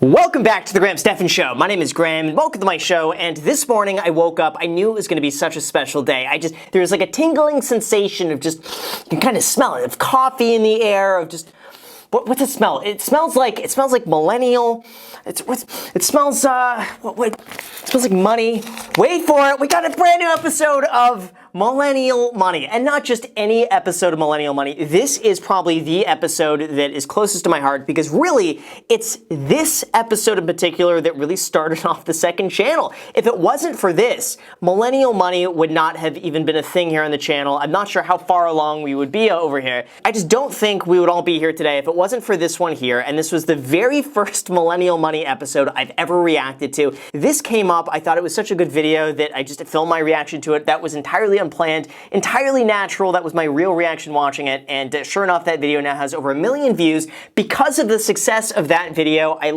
Welcome back to the Stephan Show. My name is Graham, and welcome to my show. And this morning I woke up, I knew it was going to be such a special day. There's like a tingling sensation of just, you can kind of smell it, of coffee in the air, of just, what's it smell? It smells like Millennial. It smells like money. Wait for it, we got a brand new episode of Millennial Money, and not just any episode of Millennial Money. This is probably the episode that is closest to my heart because really, it's this episode in particular that really started off the second channel. If it wasn't for this, Millennial Money would not have even been a thing here on the channel. I'm not sure how far along we would be over here. I just don't think we would all be here today if it wasn't for this one here, and this was the very first Millennial Money episode I've ever reacted to. This came up, I thought it was such a good video that I just filmed my reaction to it. That was entirely unplanned, entirely natural. That was my real reaction watching it, and sure enough, that video now has over 1 million views. Because of the success of that video, I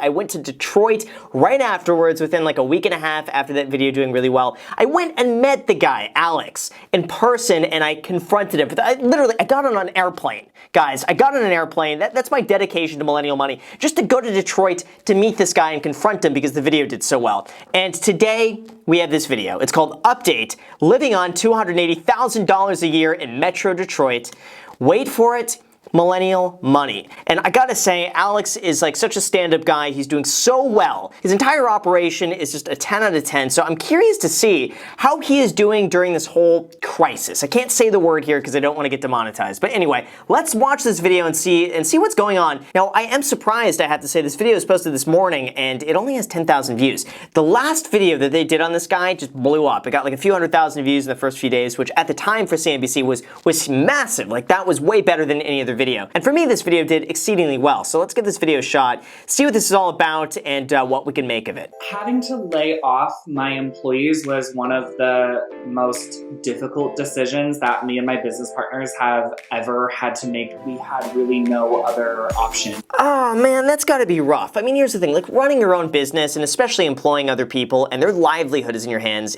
went to Detroit right afterwards, within like a week and a half after that video doing really well. I went and met the guy, Alex, in person, and I confronted him. I got on an airplane. Guys, I got on an airplane. That's my dedication to Millennial Money, just to go to Detroit to meet this guy and confront him because the video did so well. And today, we have this video. It's called Update, Living on $280,000 a year in Metro Detroit. Wait for it. Millennial Money. And I gotta say, Alex is like such a stand-up guy. He's doing so well. His entire operation is just a 10 out of 10. So I'm curious to see how he is doing during this whole crisis. I can't say the word here because I don't want to get demonetized. But anyway, let's watch this video and see what's going on. Now, I am surprised, I have to say, this video was posted this morning and it only has 10,000 views. The last video that they did on this guy just blew up. It got like a few 100,000 views in the first few days, which at the time for CNBC was massive. Like, that was way better than any other video. And for me, this video did exceedingly well. So let's give this video a shot, see what this is all about, and what we can make of it. Having to lay off my employees was one of the most difficult decisions that me and my business partners have ever had to make. We had really no other option. Oh man, that's gotta be rough. I mean, here's the thing, like running your own business and especially employing other people and their livelihood is in your hands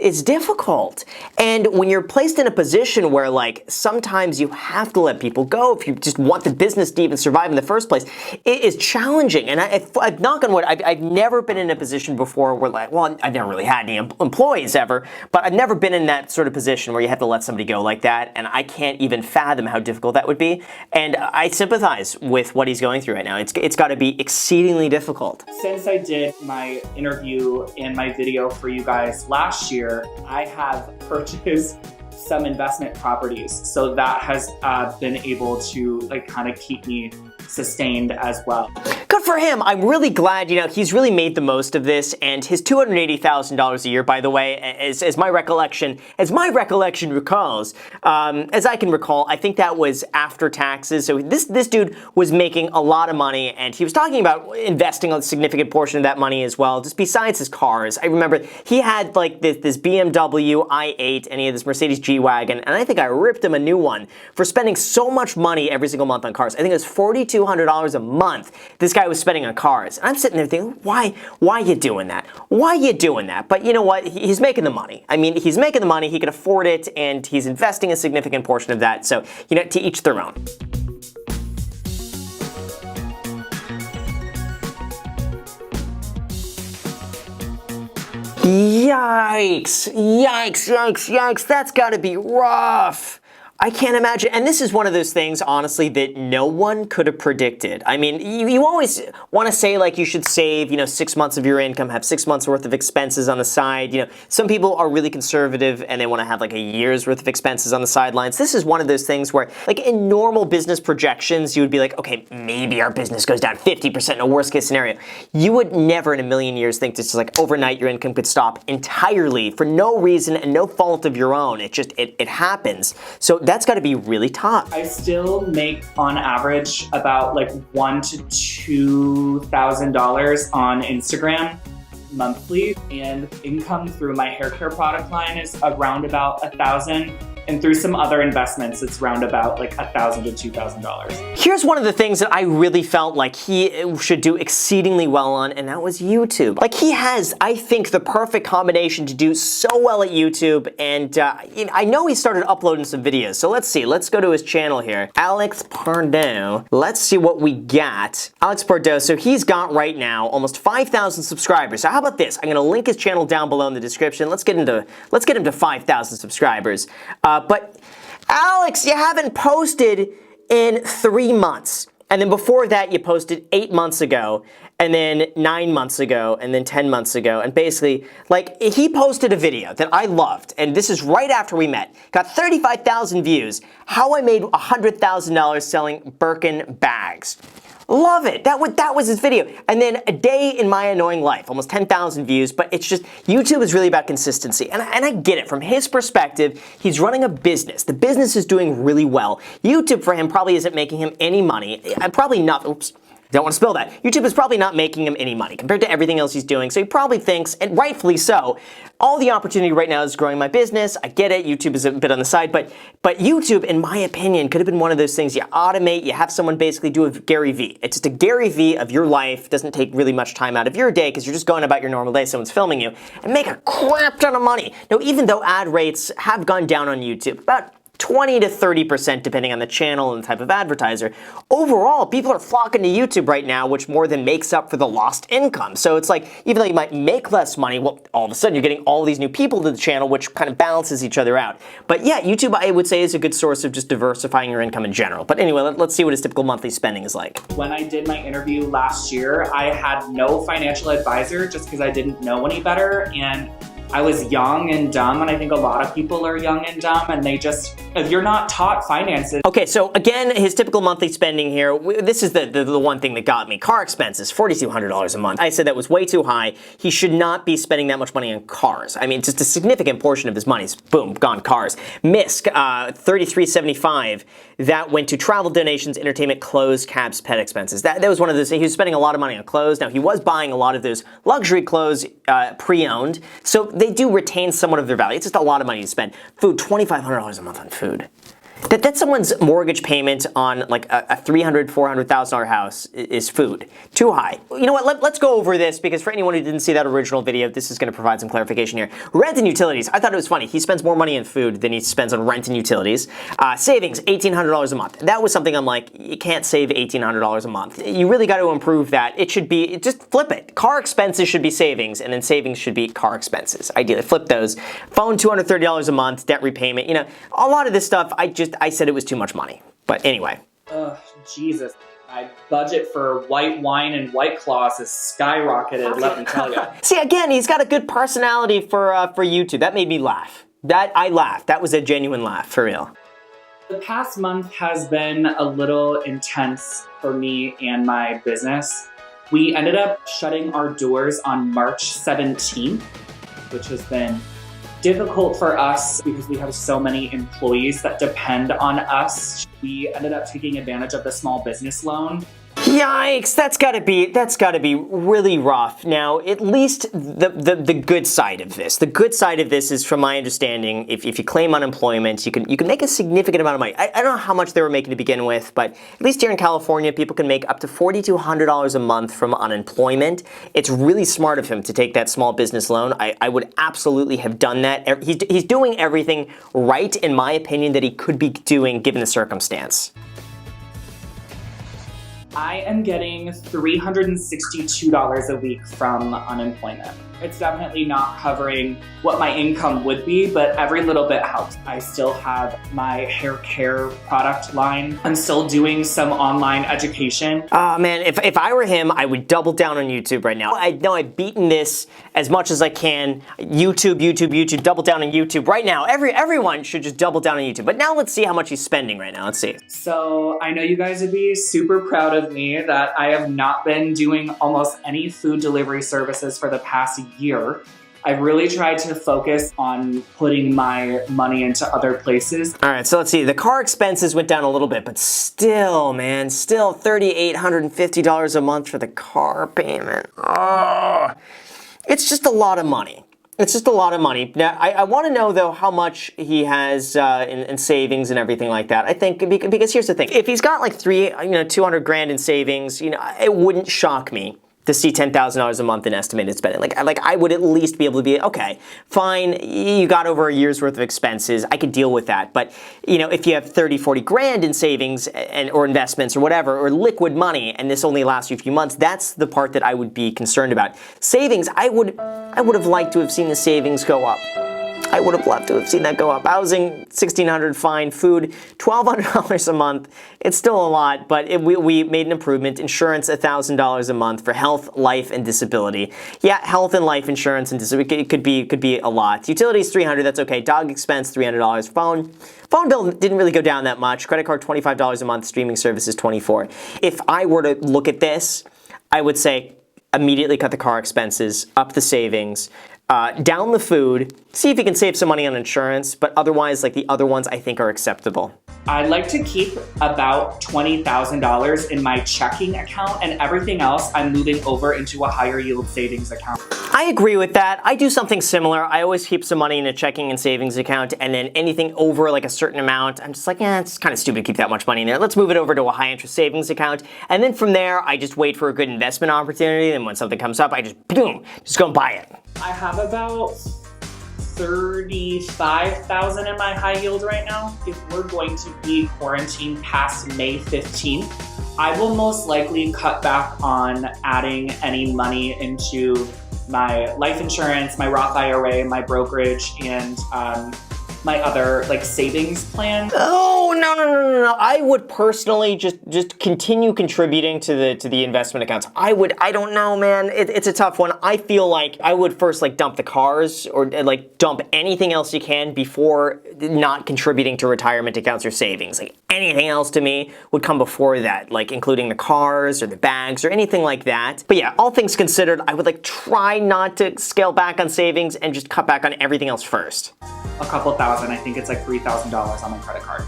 it's difficult. And when you're placed in a position where like sometimes you have to let people go if you just want the business to even survive in the first place, it is challenging. And I've knock on wood, I've never been in a position before where like, well, I've never really had any employees ever, but I've never been in that sort of position where you have to let somebody go like that. And I can't even fathom how difficult that would be. And I sympathize with what he's going through right now. It's got to be exceedingly difficult. Since I did my interview and my video for you guys last year, I have purchased some investment properties. So that has been able to like kind of keep me sustained as well. Good for him. I'm really glad, he's really made the most of this, and his $280,000 a year, by the way, as my recollection recalls, as I can recall, I think that was after taxes. So this dude was making a lot of money, and he was talking about investing a significant portion of that money as well, just besides his cars. I remember he had like this BMW i8 and he had this Mercedes G-Wagon, and I think I ripped him a new one for spending so much money every single month on cars. I think it was $4,200 a month this guy was spending on cars. And I'm sitting there thinking, why you doing that? Why you doing that? But you know what? He's making the money. I mean, he's making the money, he can afford it, and he's investing a significant portion of that. So, to each their own. Yikes, yikes, yikes, yikes. That's gotta be rough. I can't imagine. And this is one of those things, honestly, that no one could have predicted. I mean, you always want to say, like, you should save, 6 months of your income, have 6 months worth of expenses on the side. Some people are really conservative and they want to have like a year's worth of expenses on the sidelines. This is one of those things where, like, in normal business projections, you would be like, okay, maybe our business goes down 50% in a worst case scenario. You would never in a million years think this is like overnight your income could stop entirely for no reason and no fault of your own. It happens. So that's got to be really tough. I still make on average about like $1,000 to $2,000 on Instagram monthly, and income through my hair care product line is around about $1,000. And through some other investments, it's round about like $1,000 to $2,000. Here's one of the things that I really felt like he should do exceedingly well on, and that was YouTube. Like, he has, I think, the perfect combination to do so well at YouTube, and you know, I know he started uploading some videos, so let's see. Let's go to his channel here. Alex Pardo. Let's see what we got. Alex Pardo, so he's got right now almost 5,000 subscribers. So how about this? I'm gonna link his channel down below in the description. Let's get him to 5,000 subscribers. But Alex, you haven't posted in 3 months. And then before that, you posted 8 months ago, and then 9 months ago, and then 10 months ago. And basically, like, he posted a video that I loved, and this is right after we met. Got 35,000 views. How I made $100,000 selling Birkin bags. Love it. That was his video. And then A Day in My Annoying Life, almost 10,000 views, but it's just, YouTube is really about consistency. And I get it. From his perspective, he's running a business. The business is doing really well. YouTube for him probably isn't making him any money. Probably not. Oops. Don't want to spill that. YouTube is probably not making him any money compared to everything else he's doing, so he probably thinks, and rightfully so, all the opportunity right now is growing my business. I get it, YouTube is a bit on the side, but YouTube, in my opinion, could have been one of those things you automate, you have someone basically do a Gary Vee. It's just a Gary Vee of your life, doesn't take really much time out of your day because you're just going about your normal day, someone's filming you, and make a crap ton of money. Now, even though ad rates have gone down on YouTube, about 20 to 30% depending on the channel and the type of advertiser. Overall, people are flocking to YouTube right now, which more than makes up for the lost income. So it's like, even though you might make less money, well, all of a sudden you're getting all these new people to the channel, which kind of balances each other out. But yeah, YouTube, I would say, is a good source of just diversifying your income in general. But anyway, let's see what his typical monthly spending is like. When I did my interview last year, I had no financial advisor just because I didn't know any better, and I was young and dumb, and I think a lot of people are young and dumb, and they just, if you're not taught finances. Okay, so again, his typical monthly spending here, this is the one thing that got me. Car expenses, $4,200 a month. I said that was way too high. He should not be spending that much money on cars. I mean, just a significant portion of his money is, boom, gone cars. MISC, $33.75. That went to travel donations, entertainment, clothes, cabs, pet expenses. That was one of those, he was spending a lot of money on clothes. Now, he was buying a lot of those luxury clothes pre-owned, so they do retain somewhat of their value. It's just a lot of money to spend. Food, $2,500 a month on food. That's someone's mortgage payment on like a $300,000, $400,000 house is food. Too high. You know what, let's go over this because for anyone who didn't see that original video, this is gonna provide some clarification here. Rent and utilities, I thought it was funny. He spends more money on food than he spends on rent and utilities. Savings, $1,800 a month. That was something I'm like, you can't save $1,800 a month. You really gotta improve that. It should be, just flip it. Car expenses should be savings and then savings should be car expenses. Ideally, flip those. Phone, $230 a month, debt repayment. You know, a lot of this stuff, I said it was too much money. But anyway. Ugh, Jesus. My budget for white wine and White Claws has skyrocketed, let me tell you. See, again, he's got a good personality for YouTube. That made me laugh. I laughed. That was a genuine laugh, for real. The past month has been a little intense for me and my business. We ended up shutting our doors on March 17th, which has been difficult for us because we have so many employees that depend on us. We ended up taking advantage of the small business loan. Yikes, that's gotta be really rough. Now, at least the good side of this. The good side of this is, from my understanding, if you claim unemployment, you can make a significant amount of money. I don't know how much they were making to begin with, but at least here in California, people can make up to $4,200 a month from unemployment. It's really smart of him to take that small business loan. I would absolutely have done that. He's doing everything right, in my opinion, that he could be doing given the circumstance. I am getting $362 a week from unemployment. It's definitely not covering what my income would be, but every little bit helps. I still have my hair care product line. I'm still doing some online education. Man, if I were him, I would double down on YouTube right now. I know I've beaten this as much as I can. YouTube, double down on YouTube. Right now, everyone should just double down on YouTube. But now let's see how much he's spending right now. Let's see. So I know you guys would be super proud of me that I have not been doing almost any food delivery services for the past year. I've really tried to focus on putting my money into other places. All right, so let's see. The car expenses went down a little bit, but still, man, still $3,850 a month for the car payment. Oh, it's just a lot of money. It's just a lot of money. Now, I want to know, though, how much he has in savings and everything like that. I think, because here's the thing. If he's got like 200 grand in savings, it wouldn't shock me to see $10,000 a month in estimated spending. Like I would at least be able to be, okay, fine, you got over a year's worth of expenses, I could deal with that. But, if you have 30, 40 grand in savings or investments or whatever, or liquid money, and this only lasts you a few months, that's the part that I would be concerned about. Savings, I would have liked to have seen the savings go up. I would have loved to have seen that go up. Housing, $1,600, fine. Food, $1,200 a month. It's still a lot, but we made an improvement. Insurance, $1,000 a month for health, life, and disability. Yeah, health and life insurance and disability, it could be a lot. Utilities, $300, that's okay. Dog expense, $300. Phone bill didn't really go down that much. Credit card, $25 a month. Streaming services, $24. If I were to look at this, I would say immediately cut the car expenses, up the savings, down the food, see if you can save some money on insurance, but otherwise, like the other ones, I think are acceptable. I'd like to keep about $20,000 in my checking account, and everything else I'm moving over into a higher yield savings account. I agree with that. I do something similar. I always keep some money in a checking and savings account, and then anything over like a certain amount, I'm just like, it's kind of stupid to keep that much money in there. Let's move it over to a high interest savings account. And then from there, I just wait for a good investment opportunity, and when something comes up, I just, boom, just go and buy it. I have about 35,000 in my high yield right now. If we're going to be quarantined past May 15th, I will most likely cut back on adding any money into my life insurance, my Roth IRA, my brokerage, and my other like savings plan. Oh, no. I would personally just continue contributing to the investment accounts. I don't know, man. It's a tough one. I feel like I would first like dump the cars or like dump anything else you can before not contributing to retirement accounts or savings. Like anything else to me would come before that, like including the cars or the bags or anything like that. But yeah, all things considered, I would like try not to scale back on savings and just cut back on everything else first. A couple thousand, I think it's like $3,000 on my credit card.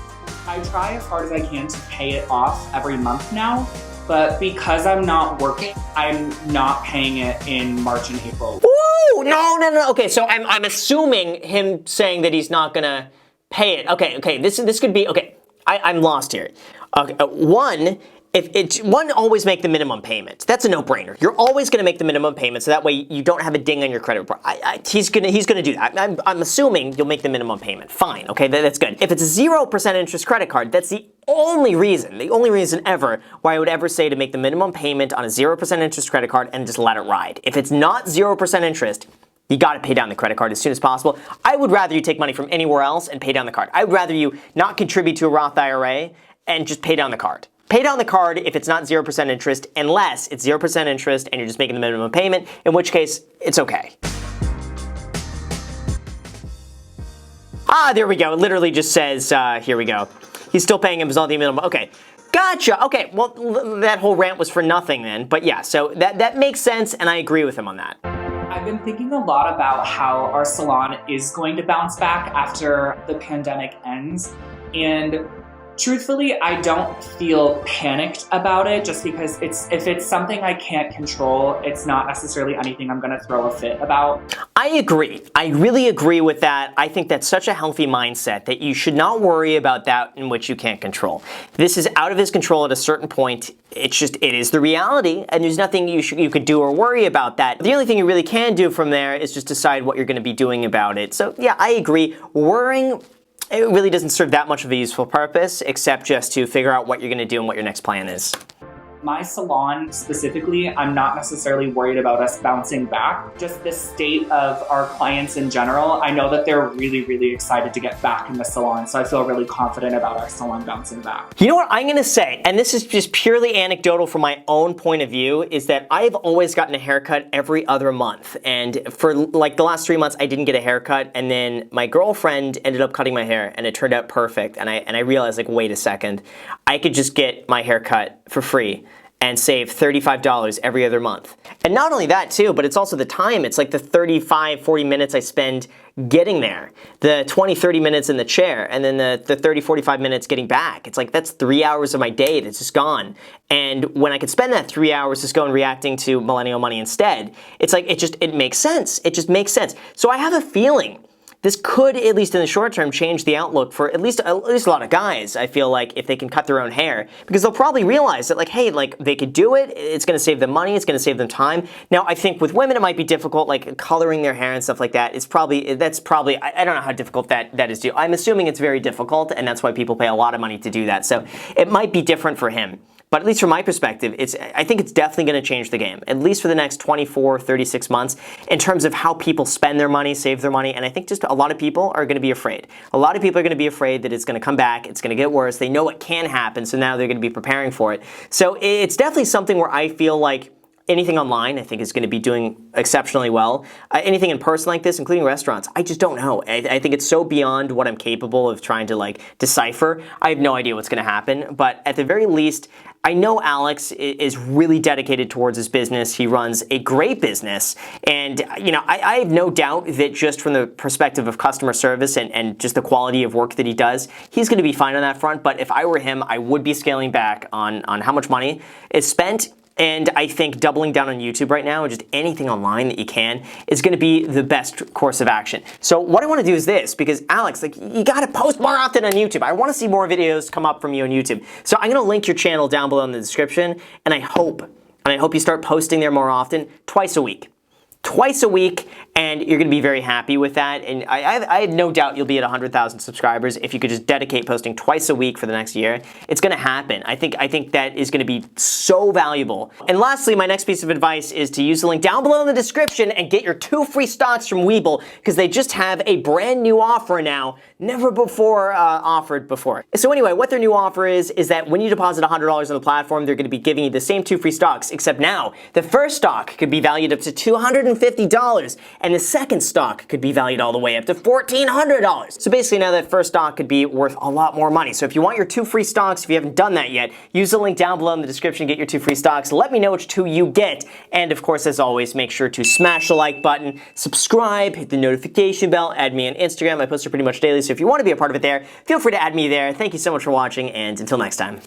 I try as hard as I can to pay it off every month now, but because I'm not working, I'm not paying it in March and April. Ooh, no. Okay, so I'm assuming him saying that he's not gonna pay it. Okay, this could be, okay, I'm lost here. Okay, one, always make the minimum payment. That's a no-brainer. You're always going to make the minimum payment, so that way you don't have a ding on your credit report. He's gonna do that. I'm assuming you'll make the minimum payment. Fine, okay, that's good. If it's a 0% interest credit card, that's the only reason ever why I would ever say to make the minimum payment on a 0% interest credit card and just let it ride. If it's not 0% interest, you got to pay down the credit card as soon as possible. I would rather you take money from anywhere else and pay down the card. I would rather you not contribute to a Roth IRA and just pay down the card. Pay down the card if it's not 0% interest, unless it's 0% interest and you're just making the minimum payment, in which case, it's okay. There we go. It literally just says, here we go. He's still paying him the minimum. Okay, gotcha. Okay, well, that whole rant was for nothing then. But yeah, so that makes sense, and I agree with him on that. I've been thinking a lot about how our salon is going to bounce back after the pandemic ends, and truthfully, I don't feel panicked about it just because if it's something I can't control, it's not necessarily anything I'm gonna throw a fit about. I agree. I really agree with that. I think that's such a healthy mindset that you should not worry about that in which you can't control. This is out of his control at a certain point. It is the reality, and there's nothing you could do or worry about that. The only thing you really can do from there is just decide what you're gonna be doing about it. So yeah, I agree. Worrying, it really doesn't serve that much of a useful purpose, except just to figure out what you're gonna do and what your next plan is. My salon specifically, I'm not necessarily worried about us bouncing back. Just the state of our clients in general, I know that they're really, really excited to get back in the salon, so I feel really confident about our salon bouncing back. You know what I'm gonna say, and this is just purely anecdotal from my own point of view, is that I've always gotten a haircut every other month. And for like the last 3 months, I didn't get a haircut, and then my girlfriend ended up cutting my hair, and it turned out perfect. And I realized, like, wait a second, I could just get my hair cut for free and save $35 every other month. And not only that too, but it's also the time. It's like the 35, 40 minutes I spend getting there, the 20, 30 minutes in the chair, and then the 30, 45 minutes getting back. It's like that's 3 hours of my day that's just gone. And when I could spend that 3 hours just going reacting to Millennial Money instead, it's like it makes sense. It just makes sense. So I have a feeling this could, at least in the short term, change the outlook for at least a lot of guys, I feel like, if they can cut their own hair. Because they'll probably realize that, like, hey, like, they could do it, it's gonna save them money, it's gonna save them time. Now, I think with women it might be difficult, like coloring their hair and stuff like that. That's probably, I don't know how difficult that is to do. I'm assuming it's very difficult, and that's why people pay a lot of money to do that. So it might be different for him. But at least from my perspective, I think it's definitely going to change the game, at least for the next 24, 36 months, in terms of how people spend their money, save their money, and I think just a lot of people are going to be afraid. A lot of people are going to be afraid that it's going to come back, it's going to get worse, they know it can happen, so now they're going to be preparing for it. So it's definitely something where I feel like anything online, I think, is going to be doing exceptionally well. Anything in person like this, including restaurants, I just don't know. I think it's so beyond what I'm capable of trying to, like, decipher. I have no idea what's going to happen, but at the very least, I know Alex is really dedicated towards his business. He runs a great business, and I have no doubt that just from the perspective of customer service and just the quality of work that he does, he's going to be fine on that front. But if I were him, I would be scaling back on how much money is spent. And I think doubling down on YouTube right now, and just anything online that you can, is going to be the best course of action. So what I want to do is this, because Alex, like, you got to post more often on YouTube. I want to see more videos come up from you on YouTube. So I'm going to link your channel down below in the description, and I hope you start posting there more often, twice a week. Twice a week, and you're going to be very happy with that. And I have no doubt you'll be at 100,000 subscribers if you could just dedicate posting twice a week for the next year. It's going to happen. I think that is going to be so valuable. And lastly, my next piece of advice is to use the link down below in the description and get your 2 free stocks from Webull, because they just have a brand new offer now, never before offered before. So anyway, what their new offer is that when you deposit $100 on the platform, they're going to be giving you the same 2 free stocks, except now the first stock could be valued up to $250, and the second stock could be valued all the way up to $1,400. So basically now that first stock could be worth a lot more money. So if you want your 2 free stocks, if you haven't done that yet, use the link down below in the description, get your 2 free stocks. Let me know which 2 you get. And of course, as always, make sure to smash the like button, subscribe, hit the notification bell, add me on Instagram. I post it pretty much daily, so if you want to be a part of it there, feel free to add me there. Thank you so much for watching, and until next time.